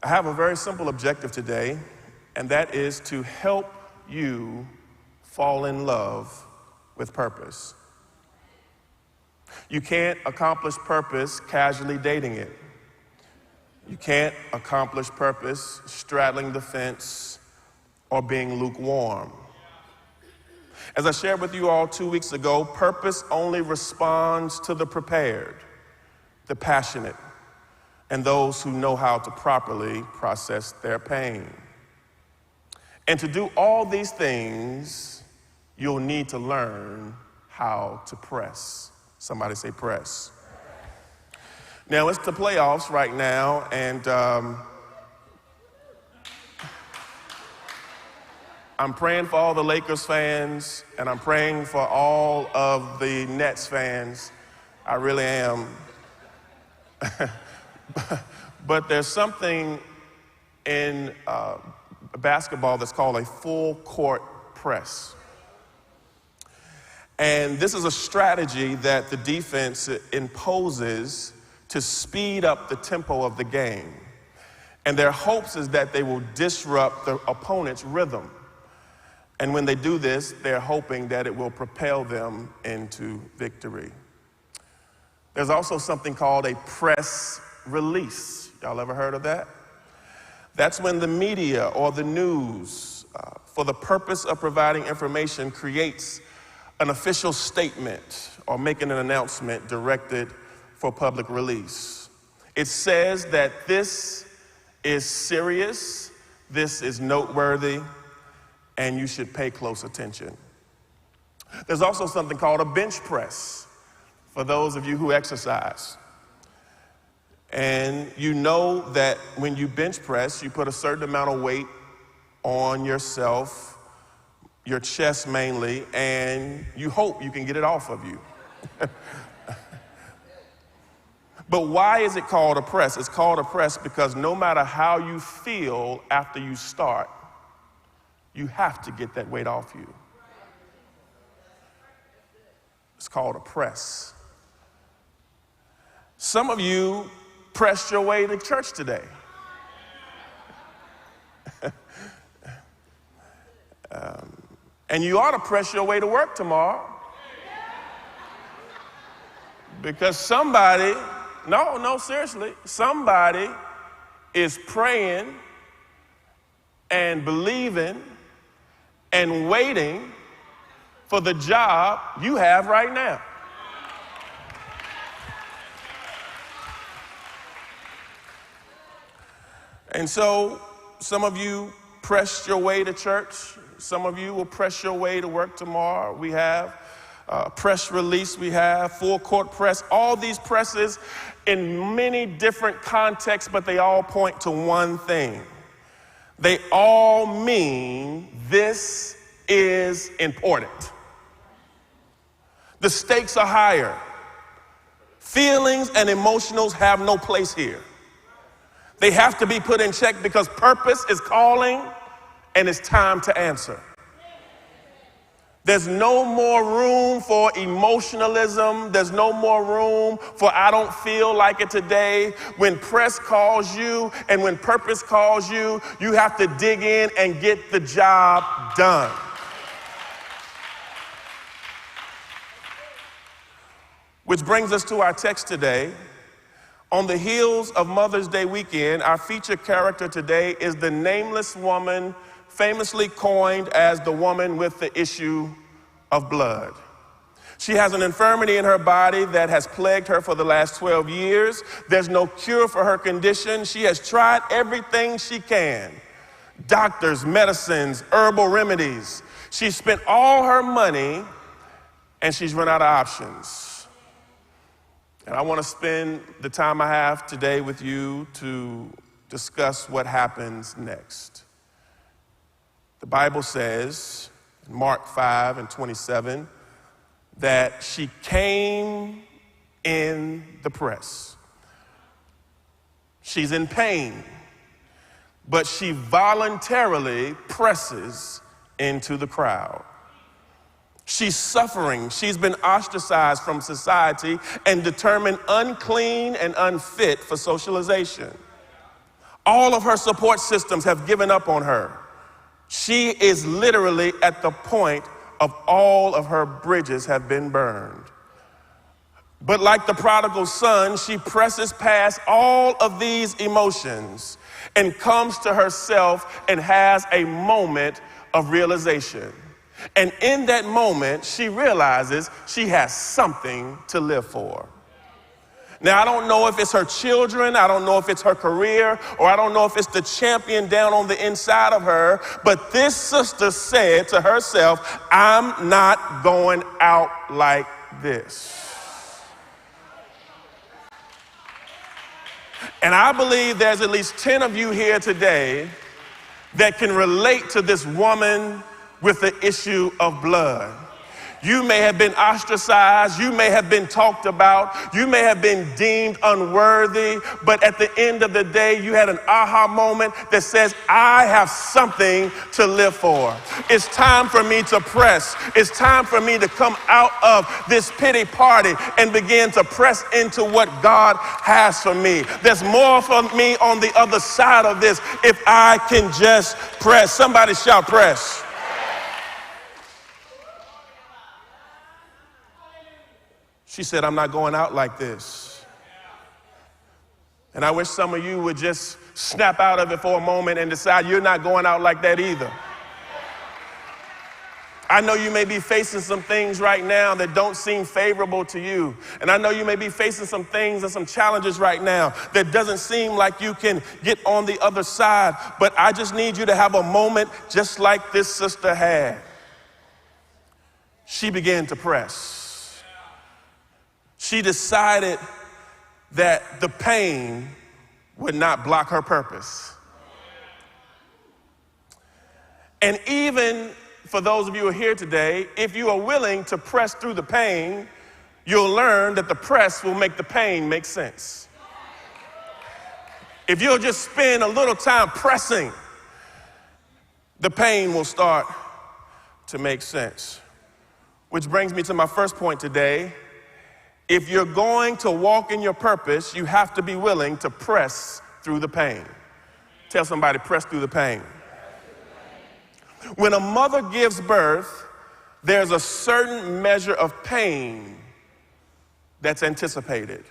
I have a very simple objective today, and that is to help you fall in love with purpose. You can't accomplish purpose casually dating it. You can't accomplish purpose straddling the fence or being lukewarm. As I shared with you all 2 weeks ago, purpose only responds to the prepared, the passionate, and those who know how to properly process their pain. And to do all these things, you'll need to learn how to press. Somebody say press. Now, it's the playoffs right now, and I'm praying for all the Lakers fans, and I'm praying for all of the Nets fans. I really am. But there's something in basketball that's called a full court press. And this is a strategy that the defense imposes to speed up the tempo of the game. And their hopes is that they will disrupt the opponent's rhythm. And when they do this, they're hoping that it will propel them into victory. There's also something called a press release. Y'all ever heard of that? That's when the media or the news, for the purpose of providing information, creates an official statement or making an announcement directed for public release. It says that this is serious, this is noteworthy, and you should pay close attention. There's also something called a bench press for those of you who exercise. And you know that when you bench press, you put a certain amount of weight on yourself, your chest mainly, and you hope you can get it off of you. But why is it called a press? It's called a press because no matter how you feel after you start, you have to get that weight off you. It's called a press. Some of you pressed your way to church today. And you ought to press your way to work tomorrow. Because somebody, no, seriously, somebody is praying and believing and waiting for the job you have right now. And so some of you pressed your way to church. Some of you will press your way to work tomorrow. We have press release, we have full court press, all these presses in many different contexts, but they all point to one thing. They all mean this is important. The stakes are higher. Feelings and emotionals have no place here. They have to be put in check because purpose is calling and it's time to answer. There's no more room for emotionalism. There's no more room for I don't feel like it today. When press calls you and when purpose calls you, you have to dig in and get the job done. Which brings us to our text today. On the heels of Mother's Day weekend, our featured character today is the nameless woman famously coined as the woman with the issue of blood. She has an infirmity in her body that has plagued her for the last 12 years. There's no cure for her condition. She has tried everything she can. Doctors, medicines, herbal remedies. She's spent all her money and she's run out of options. And I want to spend the time I have today with you to discuss what happens next. The Bible says, in Mark 5:27, that she came in the press. She's in pain, but she voluntarily presses into the crowd. She's suffering. She's been ostracized from society and determined unclean and unfit for socialization. All of her support systems have given up on her. She is literally at the point of all of her bridges have been burned. But like the prodigal son, she presses past all of these emotions and comes to herself and has a moment of realization. And in that moment, she realizes she has something to live for. Now, I don't know if it's her children, I don't know if it's her career, or I don't know if it's the champion down on the inside of her, but this sister said to herself, I'm not going out like this. And I believe there's at least 10 of you here today that can relate to this woman with the issue of blood. You may have been ostracized, you may have been talked about, you may have been deemed unworthy, but at the end of the day, you had an aha moment that says, I have something to live for. It's time for me to press. It's time for me to come out of this pity party and begin to press into what God has for me. There's more for me on the other side of this if I can just press. Somebody shout press. She said, I'm not going out like this. And I wish some of you would just snap out of it for a moment and decide you're not going out like that either. I know you may be facing some things right now that don't seem favorable to you. And I know you may be facing some things and some challenges right now that doesn't seem like you can get on the other side. But I just need you to have a moment just like this sister had. She began to press. She decided that the pain would not block her purpose. And even for those of you who are here today, if you are willing to press through the pain, you'll learn that the press will make the pain make sense. If you'll just spend a little time pressing, the pain will start to make sense. Which brings me to my first point today. If you're going to walk in your purpose, you have to be willing to press through the pain. Tell somebody, press through the pain. When a mother gives birth, there's a certain measure of pain that's anticipated.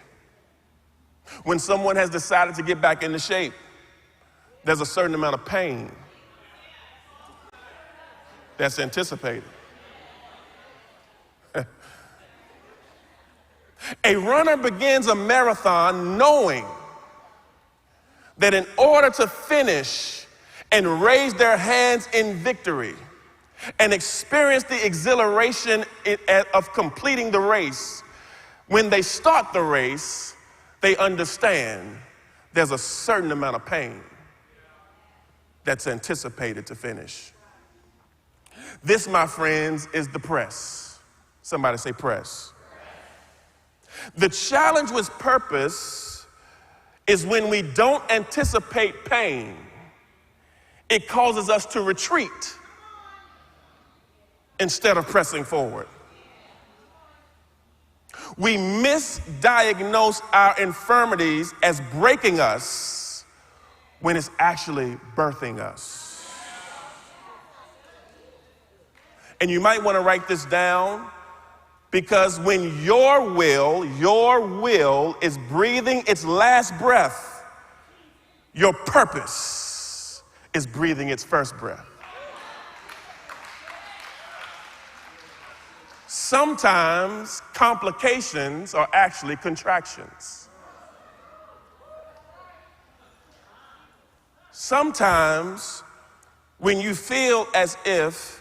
When someone has decided to get back into shape, there's a certain amount of pain that's anticipated. A runner begins a marathon knowing that in order to finish and raise their hands in victory and experience the exhilaration of completing the race, when they start the race, they understand there's a certain amount of pain that's anticipated to finish. This, my friends, is the press. Somebody say press. The challenge with purpose is when we don't anticipate pain, it causes us to retreat instead of pressing forward. We misdiagnose our infirmities as breaking us when it's actually birthing us. And you might want to write this down, because when your will is breathing its last breath, your purpose is breathing its first breath. Sometimes complications are actually contractions. Sometimes when you feel as if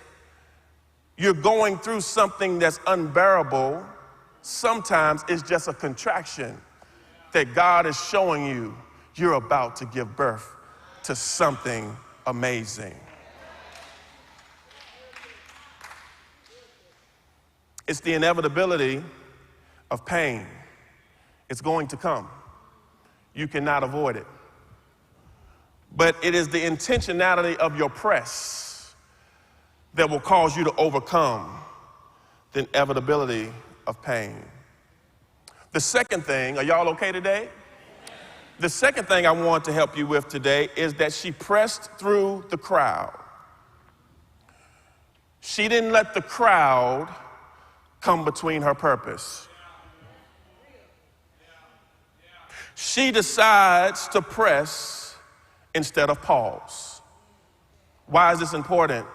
you're going through something that's unbearable, sometimes it's just a contraction that God is showing you you're about to give birth to something amazing. It's the inevitability of pain. It's going to come. You cannot avoid it. But it is the intentionality of your press that will cause you to overcome the inevitability of pain. The second thing, are y'all okay today? The second thing I want to help you with today is that she pressed through the crowd. She didn't let the crowd come between her purpose. She decides to press instead of pause. Why is this important?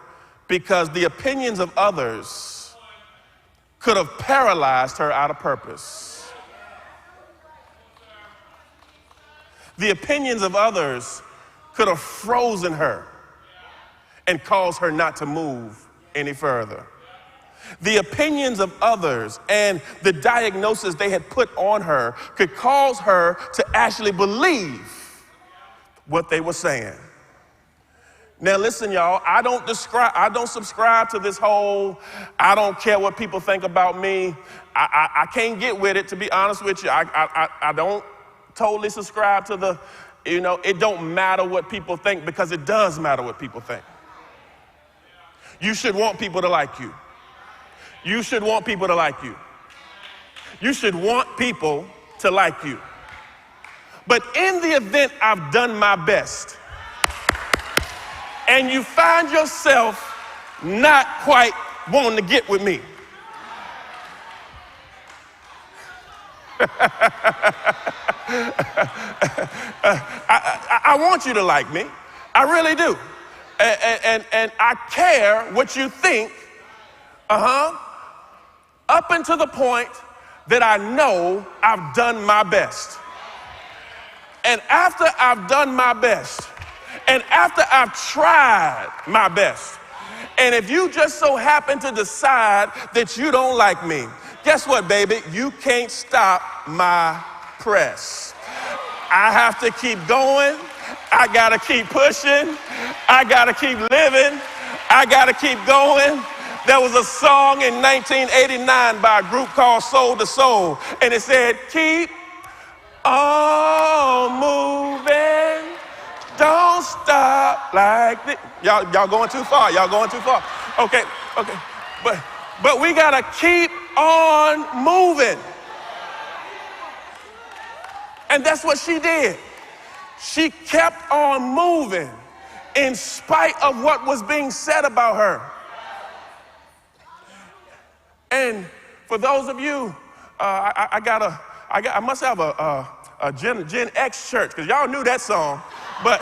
Because the opinions of others could have paralyzed her out of purpose. The opinions of others could have frozen her and caused her not to move any further. The opinions of others and the diagnosis they had put on her could cause her to actually believe what they were saying. Now listen, y'all, I don't subscribe to this whole, I don't care what people think about me. I can't get with it, to be honest with you. I don't totally subscribe to the, it don't matter what people think, because it does matter what people think. You should want people to like you. You should want people to like you. You should want people to like you. But in the event I've done my best, and you find yourself not quite wanting to get with me, I want you to like me. I really do. And I care what you think, up until the point that I know I've done my best. And after I've done my best, and after I've tried my best, and if you just so happen to decide that you don't like me, guess what, baby? You can't stop my press. I have to keep going. I gotta keep pushing. I gotta keep living. I gotta keep going. There was a song in 1989 by a group called Soul to Soul, and it said, keep on moving, don't stop like this. Y'all going too far. Y'all going too far. Okay. But we gotta keep on moving. And that's what she did. She kept on moving in spite of what was being said about her. And for those of you, I must have a Gen X church, because y'all knew that song. But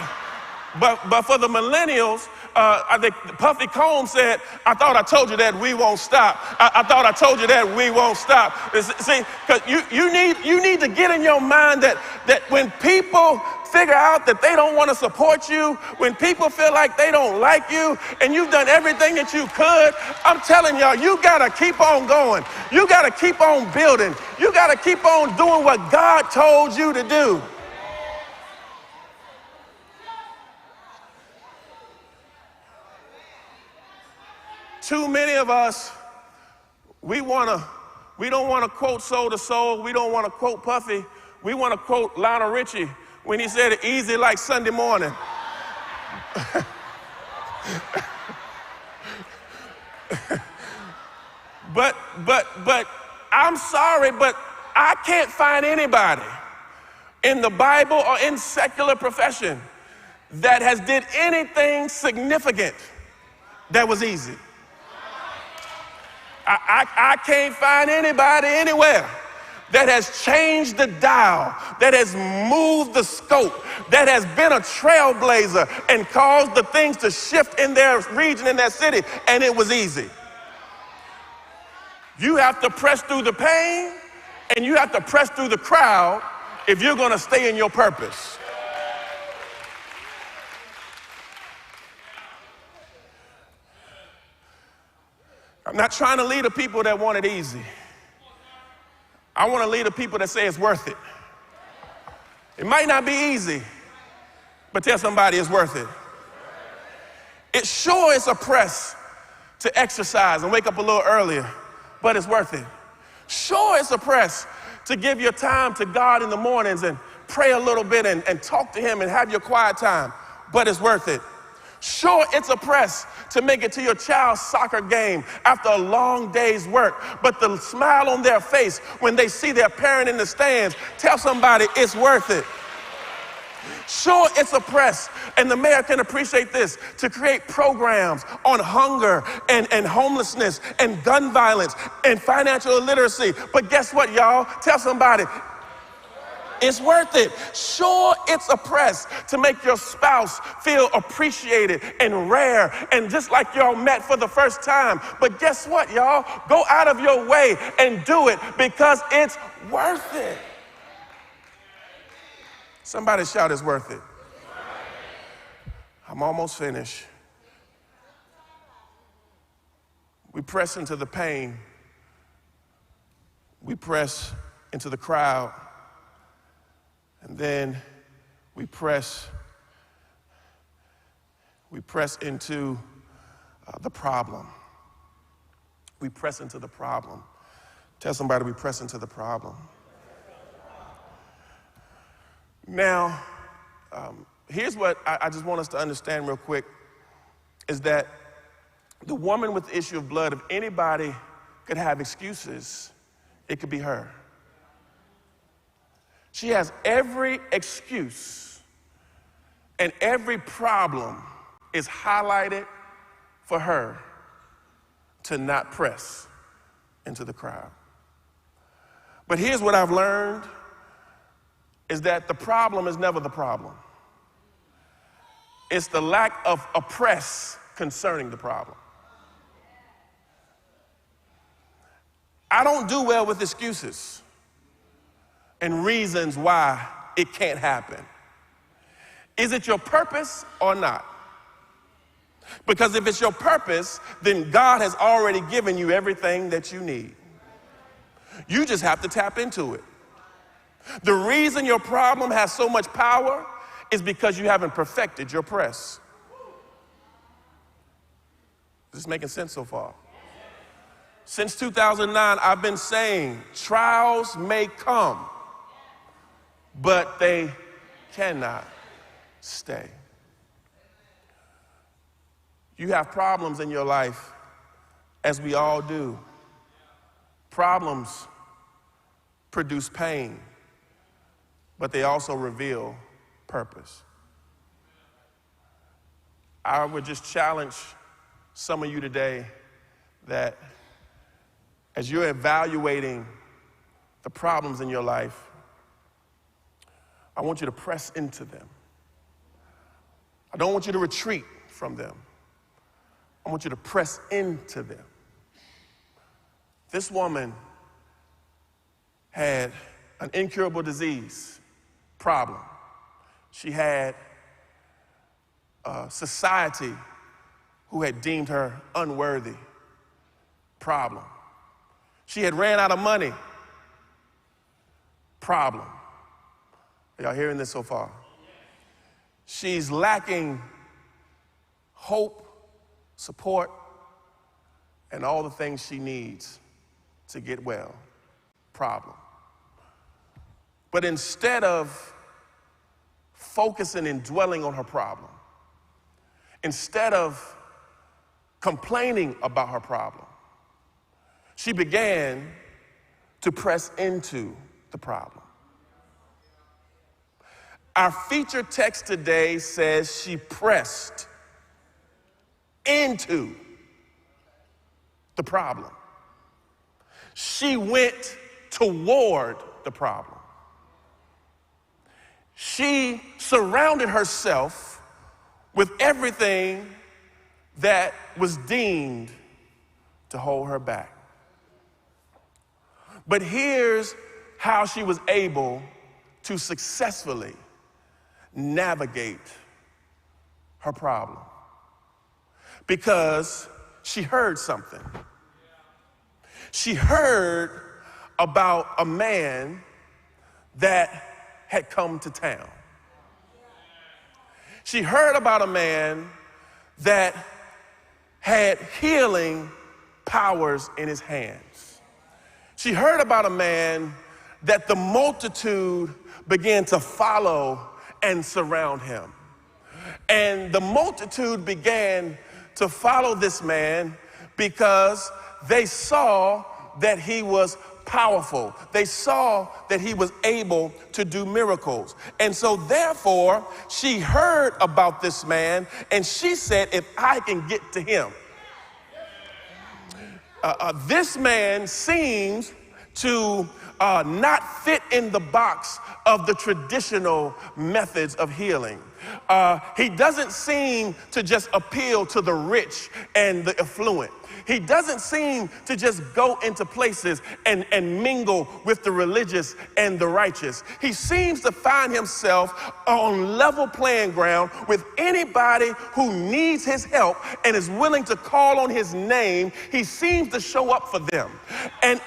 for the millennials, I think Puffy Combs said, I thought I told you that we won't stop. I thought I told you that we won't stop. See, because you need to get in your mind that when people figure out that they don't want to support you, when people feel like they don't like you, and you've done everything that you could, I'm telling y'all, you got to keep on going. You got to keep on building. You got to keep on doing what God told you to do. Too many of us, we don't want to quote Soul to Soul. We don't want to quote Puffy. We want to quote Lionel Richie when he said it easy like Sunday morning. But I'm sorry, but I can't find anybody in the Bible or in secular profession that has did anything significant that was easy. I can't find anybody anywhere that has changed the dial, that has moved the scope, that has been a trailblazer and caused the things to shift in their region, in their city, and it was easy. You have to press through the pain, and you have to press through the crowd if you're going to stay in your purpose. I'm not trying to lead the people that want it easy. I want to lead the people that say it's worth it. It might not be easy, but tell somebody it's worth it. It sure is a press to exercise and wake up a little earlier, but it's worth it. Sure, it's a press to give your time to God in the mornings and pray a little bit and talk to him and have your quiet time, but it's worth it. Sure, it's a press to make it to your child's soccer game after a long day's work, but the smile on their face when they see their parent in the stands, tell somebody it's worth it. Sure, it's a press, and the mayor can appreciate this, to create programs on hunger and homelessness and gun violence and financial illiteracy. But guess what, y'all? Tell somebody, it's worth it. Sure, it's a press to make your spouse feel appreciated and rare and just like y'all met for the first time. But guess what, y'all? Go out of your way and do it because it's worth it. Somebody shout, it's worth it. I'm almost finished. We press into the pain. We press into the crowd. And then we press into the problem. We press into the problem. Tell somebody we press into the problem. Now, here's what I just want us to understand real quick, is that the woman with the issue of blood, if anybody could have excuses, it could be her. She has every excuse, and every problem is highlighted for her to not press into the crowd. But here's what I've learned, is that the problem is never the problem. It's the lack of a press concerning the problem. I don't do well with excuses and reasons why it can't happen. Is it your purpose or not? Because if it's your purpose, then God has already given you everything that you need. You just have to tap into it. The reason your problem has so much power is because you haven't perfected your press. Is this making sense so far? Since 2009, I've been saying trials may come, but they cannot stay. You have problems in your life, as we all do. Problems produce pain, but they also reveal purpose. I would just challenge some of you today that as you're evaluating the problems in your life, I want you to press into them. I don't want you to retreat from them. I want you to press into them. This woman had an incurable disease problem. She had a society who had deemed her unworthy problem. She had ran out of money problem. Are y'all hearing this so far? She's lacking hope, support, and all the things she needs to get well problem. But instead of focusing and dwelling on her problem, instead of complaining about her problem, she began to press into the problem. Our feature text today says she pressed into the problem. She went toward the problem. She surrounded herself with everything that was deemed to hold her back. But here's how she was able to successfully navigate her problem. Because she heard something. She heard about a man that had come to town. She heard about a man that had healing powers in his hands. She heard about a man that the multitude began to follow and surround him. And the multitude began to follow this man because they saw that he was powerful. They saw that he was able to do miracles. And so therefore, she heard about this man, and she said, if I can get to him. This man seems to not fit in the box of the traditional methods of healing. He doesn't seem to just appeal to the rich and the affluent. He doesn't seem to just go into places and mingle with the religious and the righteous. He seems to find himself on level playing ground with anybody who needs his help and is willing to call on his name. He seems to show up for them. And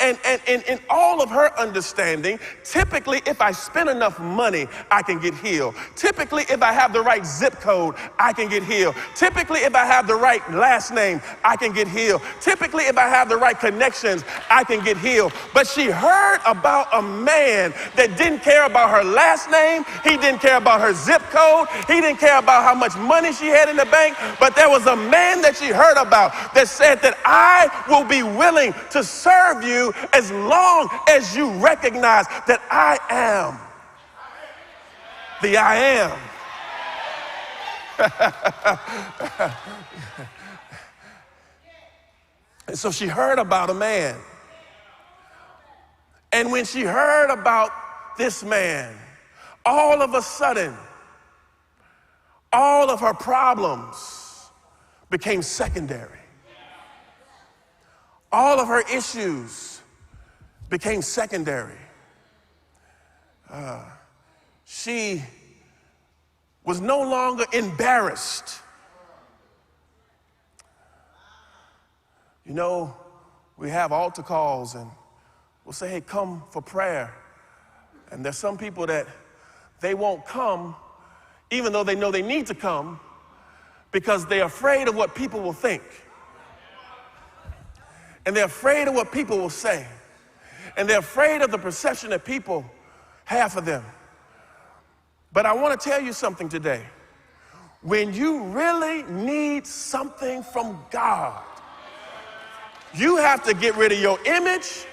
in all of her understanding, typically if I spend enough money, I can get healed. Typically if I have the right zip code, I can get healed. Typically if I have the right last name, I can get healed. Typically, if I have the right connections, I can get healed. But she heard about a man that didn't care about her last name. He didn't care about her zip code. He didn't care about how much money she had in the bank. But there was a man that she heard about that said that I will be willing to serve you as long as you recognize that I am the I am. And so she heard about a man. And when she heard about this man, all of a sudden, all of her problems became secondary. All of her issues became secondary. She was no longer embarrassed. You know, we have altar calls and we'll say, hey, come for prayer. And there's some people that they won't come even though they know they need to come because they're afraid of what people will think. And they're afraid of what people will say. And they're afraid of the perception that people have of them. But I want to tell you something today. When you really need something from God, you have to get rid of your image.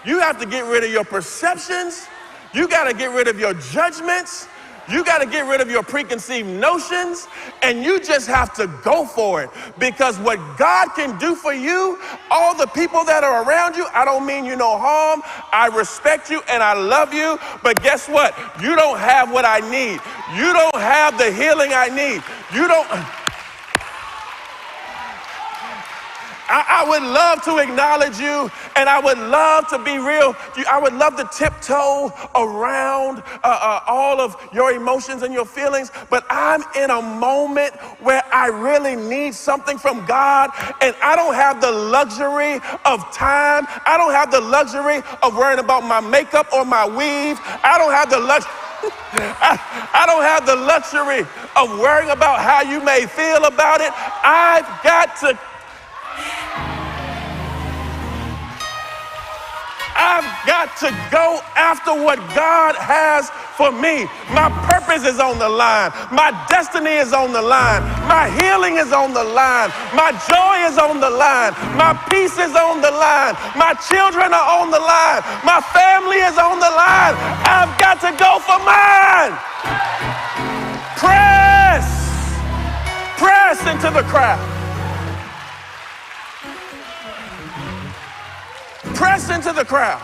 You have to get rid of your perceptions. You got to get rid of your judgments. You got to get rid of your preconceived notions. And you just have to go for it. Because what God can do for you, all the people that are around you, I don't mean you no harm. I respect you and I love you. But guess what? You don't have what I need. You don't have the healing I need. You don't. I would love to acknowledge you, and I would love to be real. I would love to tiptoe around all of your emotions and your feelings, but I'm in a moment where I really need something from God, and I don't have the luxury of time. I don't have the luxury of worrying about my makeup or my weave. I don't have the luxury. I don't have the luxury of worrying about how you may feel about it. I've got to go after what God has for me. My purpose is on the line. My destiny is on the line. My healing is on the line. My joy is on the line. My peace is on the line. My children are on the line. My family is on the line. I've got to go for mine. Press into the crowd. Press into the crowd.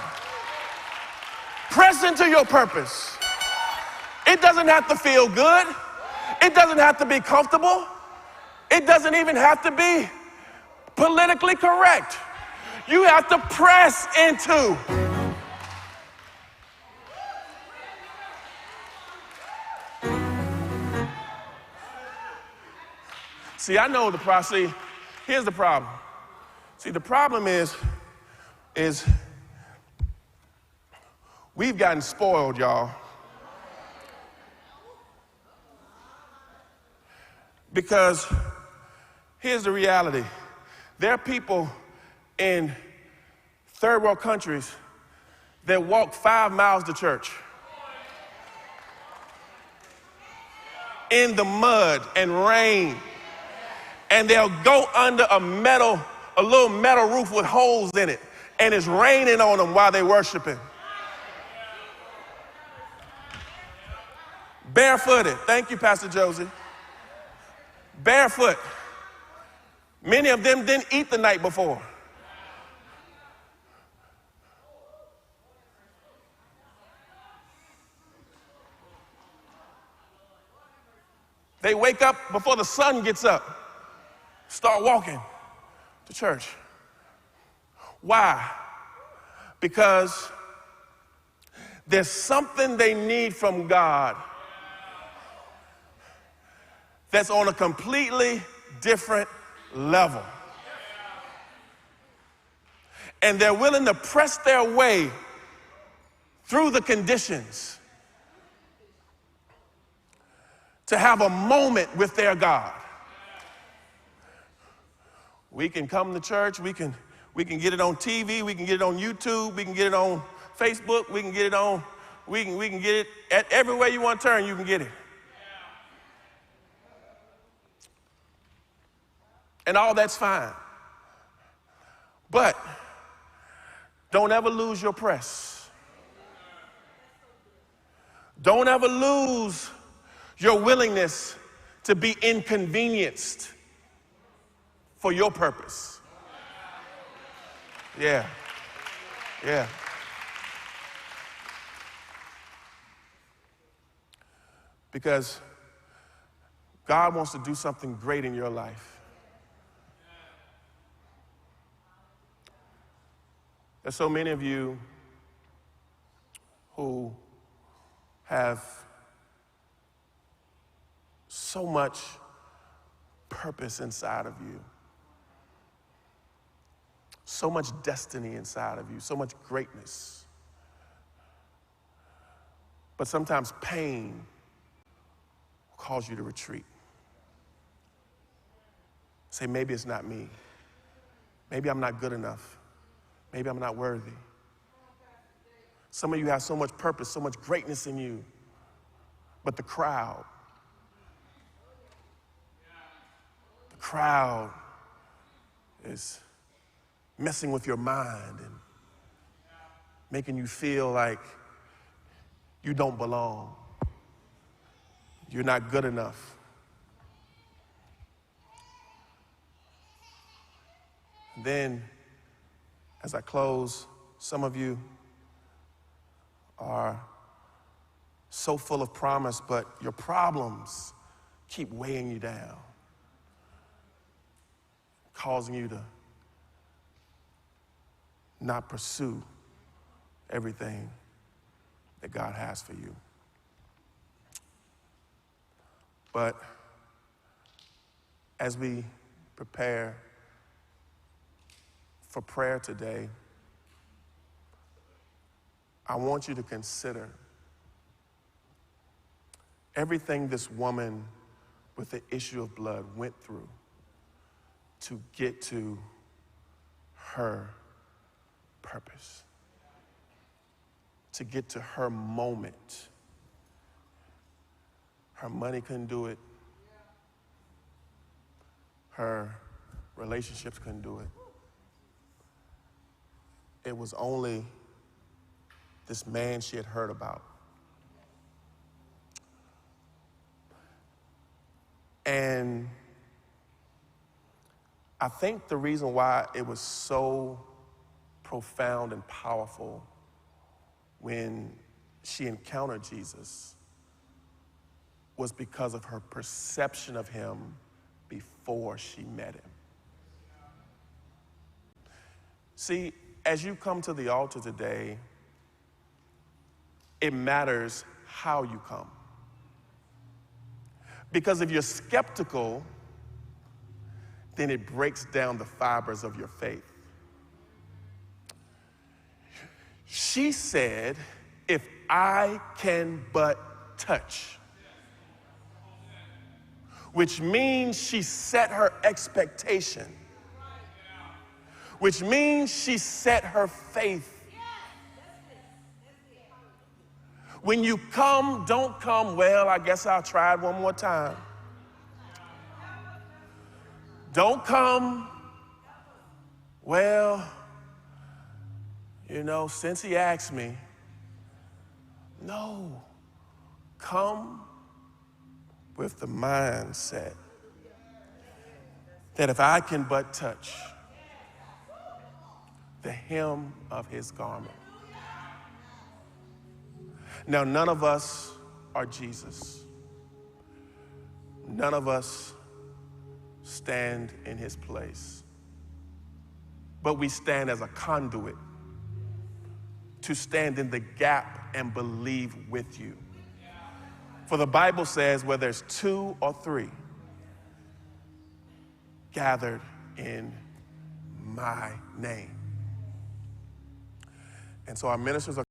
Press into your purpose. It doesn't have to feel good. It doesn't have to be comfortable. It doesn't even have to be politically correct. You have to press into. See, I know the problem. Here's the problem. See, the problem is we've gotten spoiled, y'all. Because here's the reality. There are people in third world countries that walk 5 miles to church in the mud and rain, and they'll go under a little metal roof with holes in it, and it's raining on them while they're worshiping. Barefooted. Thank you, Pastor Josie. Barefoot. Many of them didn't eat the night before. They wake up before the sun gets up, start walking to church. Why? Because there's something they need from God that's on a completely different level. And they're willing to press their way through the conditions to have a moment with their God. We can come to church, we can get it on TV, we can get it on YouTube, we can get it on Facebook, we can get it at everywhere you want to turn, you can get it. And all that's fine. But don't ever lose your press. Don't ever lose your willingness to be inconvenienced for your purpose. Yeah. Because God wants to do something great in your life. There's so many of you who have so much purpose inside of you, so much destiny inside of you, so much greatness. But sometimes pain will cause you to retreat. Say, maybe it's not me. Maybe I'm not good enough. Maybe I'm not worthy. Some of you have so much purpose, so much greatness in you, but the crowd is messing with your mind and making you feel like you don't belong. You're not good enough. And then, as I close, some of you are so full of promise, but your problems keep weighing you down, causing you to not pursue everything that God has for you. But as we prepare for prayer today, I want you to consider everything this woman with the issue of blood went through to get to her purpose, to get to her moment. Her money couldn't do it. Her relationships couldn't do it. It was only this man she had heard about. And I think the reason why it was so profound and powerful when she encountered Jesus was because of her perception of him before she met him. See, as you come to the altar today, it matters how you come. Because if you're skeptical, then it breaks down the fibers of your faith. She said, if I can but touch, which means she set her expectation, which means she set her faith. When you come, don't come, well, I guess I'll try it one more time. Don't come, well, since he asked me, no, come with the mindset that if I can but touch the hem of his garment. Now, none of us are Jesus. None of us stand in his place. But we stand as a conduit to stand in the gap and believe with you. For the Bible says, where there's 2 or 3 gathered in my name. And so our ministers are